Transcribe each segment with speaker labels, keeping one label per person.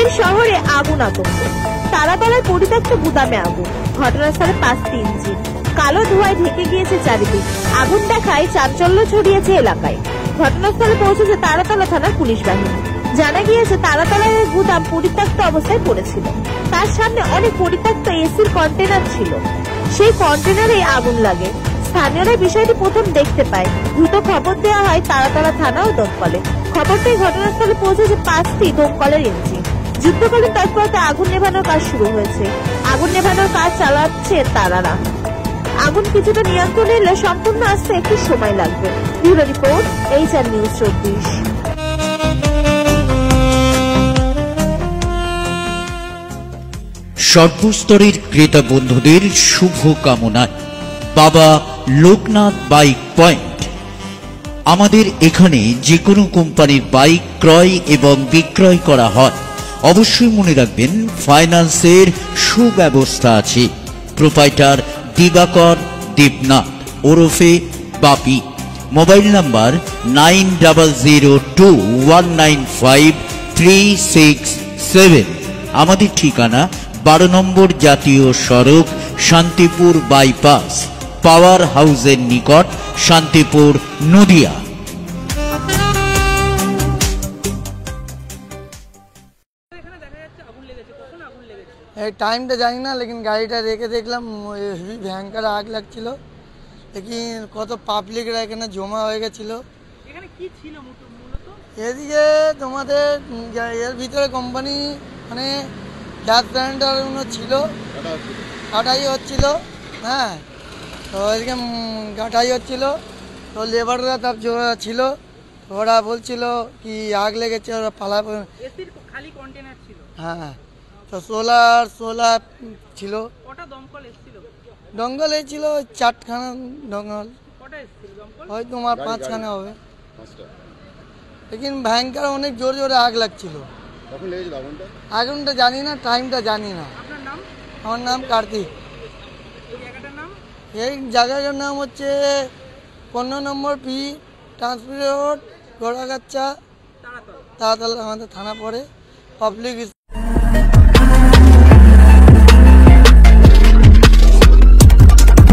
Speaker 1: ফের শহরে আগুন আতঙ্ক। তারাতলায় পরিত্যক্ত গুদামে আগুন, ঘটনাস্থলে 5টি ইঞ্জিন, কালো ধোঁয়ায় ঢেকে গিয়েছে চারিদিক। আগুন দেখায় চাঞ্চল্য ছড়িয়েছে এলাকায়। ঘটনাস্থলে পৌঁছেছে তারাতলা থানার পুলিশ বাহিনী। জানা গিয়েছে তারাতলায় গুদাম পরিত্যক্ত অবস্থায় পড়েছিল। তার সামনে অনেক পরিত্যক্ত এসির কন্টেনার ছিল, সেই কন্টেনারে আগুন লাগে। স্থানীয়রা বিষয়টি প্রথম দেখতে পায়। দ্রুত খবর দেওয়া হয় তারাতলা থানা ও দমকলে। খবর পেয়ে ঘটনাস্থলে পৌঁছেছে 5টি দমকলের ইঞ্জিন। যুদ্ধকালীন তৎপরতা আগুন নেভানোর কাজ শুরু হয়েছে। আগুন নেভানোর কাজ চালাচ্ছে তারারা। আগুন কিছুটা নিয়ন্ত্রণে এলে সম্পূর্ণ আসতে একটু সময় লাগবে। Bureau report, HR news 24।
Speaker 2: সর্বস্তরের ক্রেতা বন্ধুদের শুভ কামনায় বাবা লোকনাথ বাইক পয়েন্ট। আমাদের এখানে যে কোনো কোম্পানির বাইক ক্রয় এবং বিক্রয় করা হয়। অবশ্যই মনে রাখবেন, ফাইন্যান্সের সুব্যবস্থা আছে। প্রোপাইটার দিবাকর দেবনাথ ওরফে বাপি। Mobile number 9002195367। আমাদের ঠিকানা 12 নম্বর জাতীয় সড়ক, শান্তিপুর বাইপাস, পাওয়ার হাউসের নিকট, শান্তিপুর, নদিয়া।
Speaker 3: এই টাইমটা জানি না, লেকিন গাড়িটা রেখে দেখলাম হেভি ভয়ঙ্কর আগ লাগছিল। লেকিন কত পাবলিকরা এখানে জমা হয়ে গেছিল।
Speaker 4: এখানে কি ছিল মূলত?
Speaker 3: এদিকে তোমাদের এর ভিতরে কোম্পানি মানে গ্যাস সিলিন্ডার ছিল, কাটাই হচ্ছিল। হ্যাঁ, তো এদিকে কাটাই হচ্ছিল। তো লেবাররা তার ছিল, ওরা বলছিল কি আগ লেগেছে, ওরা পালা।
Speaker 4: খালি কন্টেনার ছিল?
Speaker 3: হ্যাঁ, তো সোলার ছিল।
Speaker 4: কটা দমকল এসেছিল?
Speaker 3: দমকল ছিল 4খানা দমকল।
Speaker 4: কটা এসেছিল দমকল?
Speaker 3: হয় তোমার 5খানা হবে। লেকিন ভয়ঙ্কর অনেক জোরে জোরে আগ লাগছিল।
Speaker 5: কখন লেগেছিল আগুনটা?
Speaker 3: আগুনটা জানি না, টাইমটা জানি না।
Speaker 4: আপনার নাম?
Speaker 3: আমার নাম কার্তিক।
Speaker 4: এই জায়গাটার নাম?
Speaker 3: এই জায়গাটার নাম হচ্ছে 15 নম্বর পি ট্রান্সপোর্ট রোড, গোড়াগাচ্ছা, তারাতলা আমাদের থানা পড়ে। পাবলিক।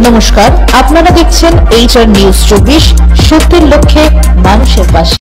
Speaker 6: নমস্কার, আপনারা দেখছেন HR নিউজ 24, সত্যের লক্ষ্যে মানুষের পাশে।